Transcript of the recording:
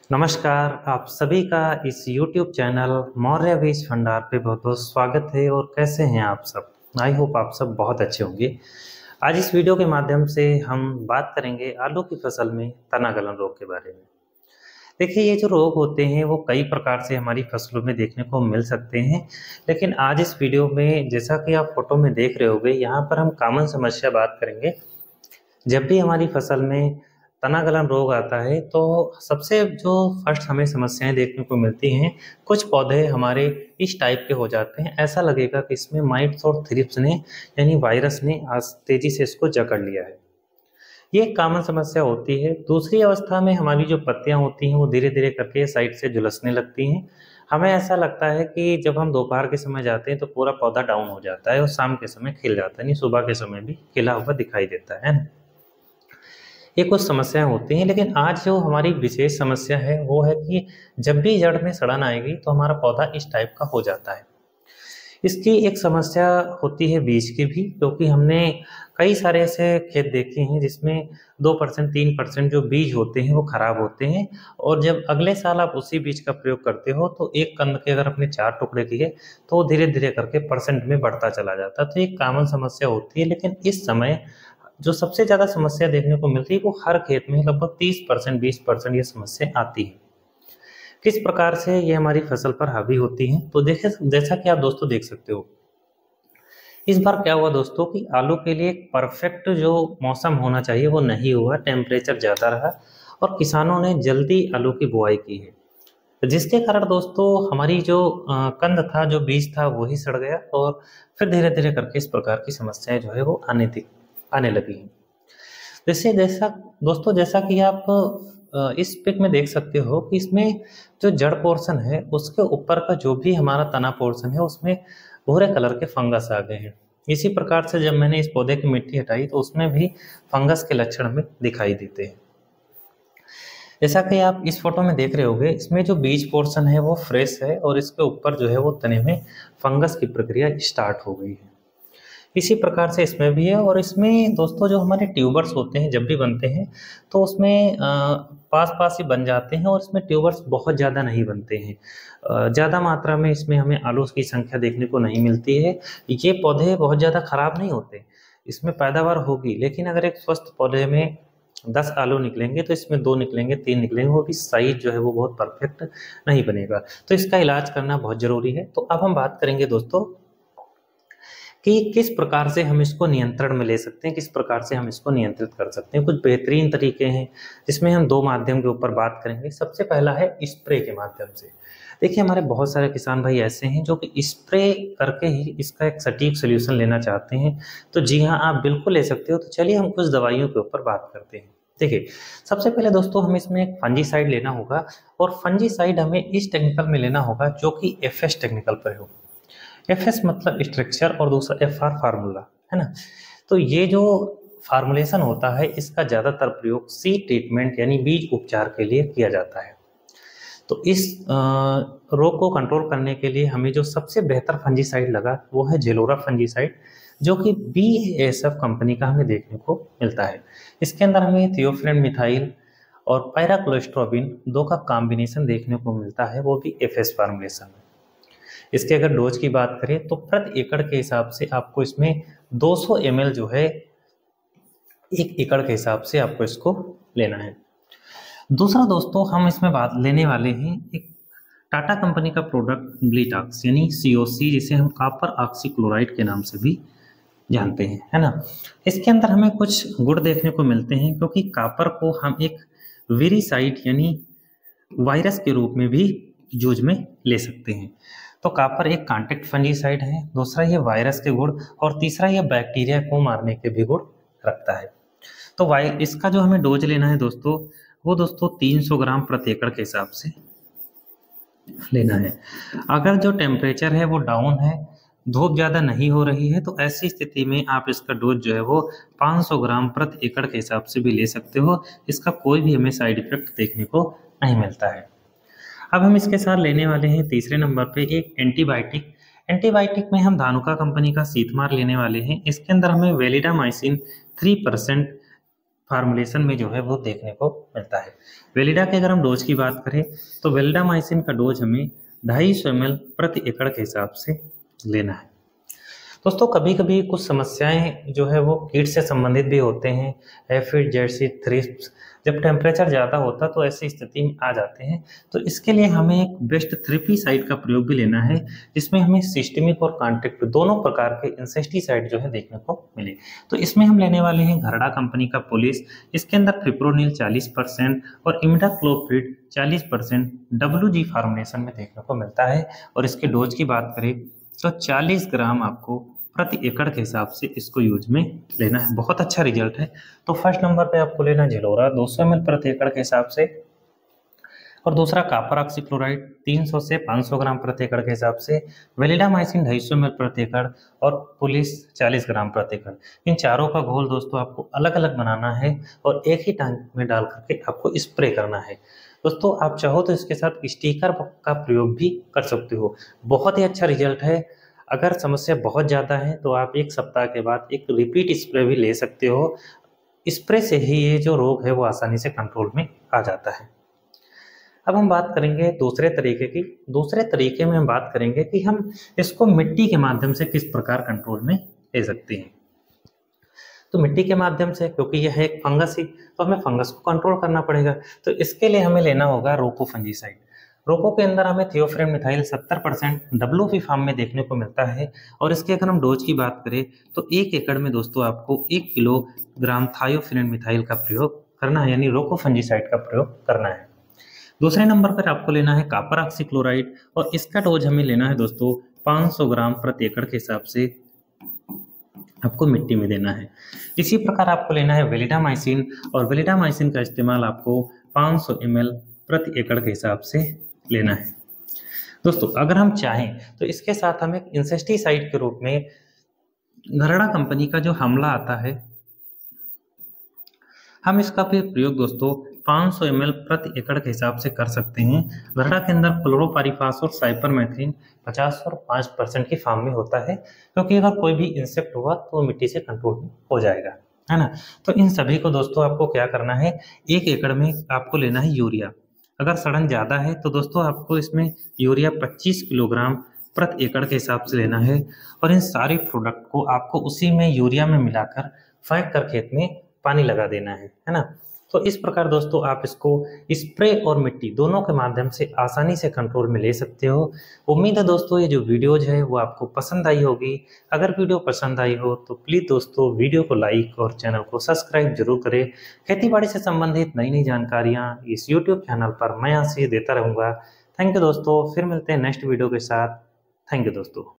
नमस्कार, आप सभी का इस YouTube चैनल मौर्य बीज भंडार पे बहुत बहुत स्वागत है। और कैसे हैं आप सब? आई होप आप सब बहुत अच्छे होंगे। आज इस वीडियो के माध्यम से हम बात करेंगे आलू की फसल में तना गलन रोग के बारे में। देखिए, ये जो रोग होते हैं वो कई प्रकार से हमारी फसलों में देखने को मिल सकते हैं, लेकिन आज इस वीडियो में जैसा कि आप फोटो में देख रहे होंगे, यहाँ पर हम कॉमन समस्या बात करेंगे। जब भी हमारी फसल में तना गलन रोग आता है तो सबसे जो फर्स्ट हमें समस्याएं देखने को मिलती हैं, कुछ पौधे हमारे इस टाइप के हो जाते हैं। ऐसा लगेगा कि इसमें माइट्स और थ्रिप्स ने यानी वायरस ने आज तेजी से इसको जकड़ लिया है। ये एक कॉमन समस्या होती है। दूसरी अवस्था में हमारी जो पत्तियां होती हैं वो धीरे धीरे करके साइड से झुलसने लगती हैं। हमें ऐसा लगता है कि जब हम दोपहर के समय जाते हैं तो पूरा पौधा डाउन हो जाता है और शाम के समय खिल जाता है, नहीं सुबह के समय भी खिला हुआ दिखाई देता है ना। ये कुछ समस्याएं होती हैं, लेकिन आज जो हमारी विशेष समस्या है वो है कि जब भी जड़ में सड़न आएगी तो हमारा पौधा इस टाइप का हो जाता है। इसकी एक समस्या होती है बीज की भी, क्योंकि हमने कई सारे ऐसे खेत देखे हैं जिसमें 2% 3% जो बीज होते हैं वो खराब होते हैं, और जब अगले साल आप उसी बीज का प्रयोग करते हो तो एक कंद के अगर अपने 4 टुकड़े किए तो वो धीरे धीरे करके परसेंट में बढ़ता चला जाता है। तो एक कॉमन समस्या होती है, लेकिन इस समय जो सबसे ज्यादा समस्या देखने को मिलती है वो हर खेत में लगभग 30% 20% ये समस्या आती है। किस प्रकार से ये हमारी फसल पर हावी होती है, तो देखे जैसा कि आप दोस्तों देख सकते हो, इस बार क्या हुआ दोस्तों कि आलू के लिए परफेक्ट जो मौसम होना चाहिए वो नहीं हुआ। टेम्परेचर ज़्यादा रहा और किसानों ने जल्दी आलू की बुआई की है, तो जिसके कारण दोस्तों हमारी जो कंद था, जो बीज था, वो ही सड़ गया और फिर धीरे धीरे करके इस प्रकार की समस्याएं जो है वो आने लगी हैं। जैसे जैसा दोस्तों जैसा कि आप इस पिक में देख सकते हो कि इसमें जो जड़ पोर्शन है उसके ऊपर का जो भी हमारा तना पोर्शन है उसमें भूरे कलर के फंगस आ गए हैं। इसी प्रकार से जब मैंने इस पौधे की मिट्टी हटाई तो उसमें भी फंगस के लक्षण में दिखाई देते हैं। जैसा कि आप इस फोटो में देख रहे होंगे, इसमें जो बीज पोर्शन है वो फ्रेश है और इसके ऊपर जो है वो तने में फंगस की प्रक्रिया स्टार्ट हो गई है। इसी प्रकार से इसमें भी है। और इसमें दोस्तों जो हमारे ट्यूबर्स होते हैं जब भी बनते हैं तो उसमें पास पास ही बन जाते हैं, और इसमें ट्यूबर्स बहुत ज़्यादा नहीं बनते हैं। ज़्यादा मात्रा में इसमें हमें आलू की संख्या देखने को नहीं मिलती है। ये पौधे बहुत ज़्यादा खराब नहीं होते, इसमें पैदावार होगी, लेकिन अगर एक स्वस्थ पौधे में 10 आलू निकलेंगे तो इसमें 2 निकलेंगे, 3 निकलेंगे, वो भी साइज जो है वो बहुत परफेक्ट नहीं बनेगा। तो इसका इलाज करना बहुत ज़रूरी है। तो अब हम बात करेंगे दोस्तों कि किस प्रकार से हम इसको नियंत्रण में ले सकते हैं, किस प्रकार से हम इसको नियंत्रित कर सकते हैं। कुछ बेहतरीन तरीके हैं जिसमें हम 2 माध्यम के ऊपर बात करेंगे। सबसे पहला है स्प्रे के माध्यम से। देखिए, हमारे बहुत सारे किसान भाई ऐसे हैं जो कि स्प्रे करके ही इसका एक सटीक सोल्यूशन लेना चाहते हैं। तो जी हाँ, आप बिल्कुल ले सकते हो। तो चलिए हम कुछ दवाइयों के ऊपर बात करते हैं। देखिए, सबसे पहले दोस्तों हमें इसमें एक फंजीसाइड लेना होगा, और फंजीसाइड हमें इस टेक्निकल में लेना होगा जो कि FS टेक्निकल पर हो। FS मतलब स्ट्रक्चर और दूसरा FR फार्मूला है ना। तो ये जो फार्मूलेशन होता है इसका ज़्यादातर प्रयोग सीड ट्रीटमेंट यानी बीज उपचार के लिए किया जाता है। तो इस रोग को कंट्रोल करने के लिए हमें जो सबसे बेहतर फंजीसाइड लगा वो है जेलोरा फंजीसाइड, जो कि BASF कंपनी का हमें देखने को मिलता है। इसके अंदर हमें थियोफ्रेंड मिथाइल और पैराक्लोस्ट्रोबिन 2 का कॉम्बिनेशन देखने को मिलता है, वो भी FS फार्मूलेशन में। इसके अगर डोज की बात करें तो प्रति एकड़ के हिसाब से आपको इसमें 200 ml जो है 1 एकड़ के हिसाब से आपको इसको लेना है। दूसरा दोस्तों हम इसमें बात लेने वाले हैं एक टाटा कंपनी का प्रोडक्ट ब्लीटॉक्स यानी COC, जिसे हम कॉपर ऑक्सीक्लोराइड के नाम से भी जानते हैं, है ना। इसके अंदर हमें कुछ गुण देखने को मिलते हैं, क्योंकि कॉपर को हम एक वीरिसाइड यानी वायरस के रूप में भी यूज में ले सकते हैं। तो कॉपर एक कांटेक्ट फंजीसाइड है, दूसरा ये वायरस के गुण, और तीसरा ये बैक्टीरिया को मारने के भी गुण रखता है। तो इसका जो हमें डोज लेना है दोस्तों, वो दोस्तों 300 ग्राम प्रति एकड़ के हिसाब से लेना है। अगर जो टेम्परेचर है वो डाउन है, धूप ज़्यादा नहीं हो रही है, तो ऐसी स्थिति में आप इसका डोज जो है वो 500 ग्राम प्रति एकड़ के हिसाब से भी ले सकते हो। इसका कोई भी हमें साइड इफेक्ट देखने को नहीं मिलता है। अब हम इसके साथ लेने वाले हैं तीसरे नंबर पे एक एंटीबायोटिक। एंटीबायोटिक में हम धानुका कंपनी का सीतमार लेने वाले हैं। इसके अंदर हमें वेलिडामाइसिन 3% फार्मूलेशन में जो है वो देखने को मिलता है। वेलिडा के अगर हम डोज की बात करें तो वेलिडामाइसिन का डोज हमें 250 ml प्रति एकड़ के हिसाब से लेना है। दोस्तों कभी कभी कुछ समस्याएं जो है वो कीट से संबंधित भी होते हैं, एफिड जैसी थ्रिप्स। जब टेम्परेचर ज़्यादा होता है तो ऐसी स्थिति में आ जाते हैं, तो इसके लिए हमें एक बेस्ट थ्रिपीसाइड का प्रयोग भी लेना है, जिसमें हमें सिस्टेमिक और कॉन्ट्रैक्ट दोनों प्रकार के इंसेक्टिसाइड जो है देखने को मिले। तो इसमें हम लेने वाले हैं घरड़ा कंपनी का पुलिस। इसके अंदर फिप्रोनिल 40% और इमिडाक्लोप्रिड 40% WG फार्मुलेशन में देखने को मिलता है। और इसके डोज की बात करें तो 40 ग्राम आपको प्रति एकड़ के हिसाब से इसको यूज में लेना है। बहुत अच्छा रिजल्ट है। तो फर्स्ट नंबर पे आपको लेना है झिलोरा 200 ml प्रति एकड़ के हिसाब से, और दूसरा कॉपर ऑक्सीक्लोराइड 300 से 500 ग्राम प्रति एकड़ के हिसाब से, वेलिडामाइसिन 250 ml प्रति एकड़ और पुलिस 40 ग्राम प्रति एकड़। इन चारों का घोल दोस्तों आपको अलग अलग बनाना है और एक ही टैंक में डाल करके आपको स्प्रे करना है। दोस्तों आप चाहो तो इसके साथ स्टिकर का प्रयोग भी कर सकते हो। बहुत ही अच्छा रिजल्ट है। अगर समस्या बहुत ज़्यादा है तो आप एक सप्ताह के बाद एक रिपीट स्प्रे भी ले सकते हो। स्प्रे से ही ये जो रोग है वो आसानी से कंट्रोल में आ जाता है। अब हम बात करेंगे दूसरे तरीके की। दूसरे तरीके में हम बात करेंगे कि हम इसको मिट्टी के माध्यम से किस प्रकार कंट्रोल में ले सकते हैं। तो मिट्टी के माध्यम से, क्योंकि यह है एक फंगस ही, तो हमें फंगस को कंट्रोल करना पड़ेगा। तो इसके लिए हमें लेना होगा रोको फंजीसाइड। रोको के अंदर हमें थियोफ्रेन मिथाइल 70% WP फार्म में देखने को मिलता है। और इसके अगर हम डोज की बात करें तो 1 एकड़ में दोस्तों आपको 1 किलोग्राम थायोफ्रेन मिथाइल का प्रयोग करना है, यानी रोको फंजीसाइड का प्रयोग करना है। दूसरे नंबर पर आपको लेना है कॉपर ऑक्सीक्लोराइड, और इसका डोज हमें लेना है दोस्तों 500 ग्राम प्रति एकड़ के हिसाब से आपको मिट्टी में देना है। इसी प्रकार आपको लेना है वेलिडामाइसिन, और वेलिडामाइसिन का इस्तेमाल आपको 500 ml प्रति एकड़ के हिसाब से लेना है। दोस्तों अगर हम चाहें तो इसके साथ हम एक इंसेक्टिसाइड के रूप में घरड़ा कंपनी का जो हमला आता है, हम इसका भी प्रयोग दोस्तों 500 ml प्रति एकड़ के हिसाब से कर सकते हैं। घरड़ा के अंदर क्लोरोपारीफास और साइपरमेथ्रिन 50 और 5% की फार्म में होता है, क्योंकि अगर कोई भी इंसेक्ट हुआ तो मिट्टी से कंट्रोल हो जाएगा, है ना। तो इन सभी को दोस्तों आपको क्या करना है, 1 एकड़ में आपको लेना है यूरिया। अगर सड़न ज़्यादा है तो दोस्तों आपको इसमें यूरिया 25 किलोग्राम प्रति एकड़ के हिसाब से लेना है। और इन सारे प्रोडक्ट को आपको उसी में यूरिया में मिलाकर फेंक कर खेत में पानी लगा देना है ना। तो इस प्रकार दोस्तों आप इसको स्प्रे और मिट्टी दोनों के माध्यम से आसानी से कंट्रोल में ले सकते हो। उम्मीद है दोस्तों ये जो वीडियोज है वो आपको पसंद आई होगी। अगर वीडियो पसंद आई हो तो प्लीज़ दोस्तों वीडियो को लाइक और चैनल को सब्सक्राइब जरूर करें। खेतीबाड़ी से संबंधित नई नई जानकारियाँ इस यूट्यूब चैनल पर मैं यहाँ से देता रहूँगा। थैंक यू दोस्तों, फिर मिलते हैं नेक्स्ट वीडियो के साथ। थैंक यू दोस्तों।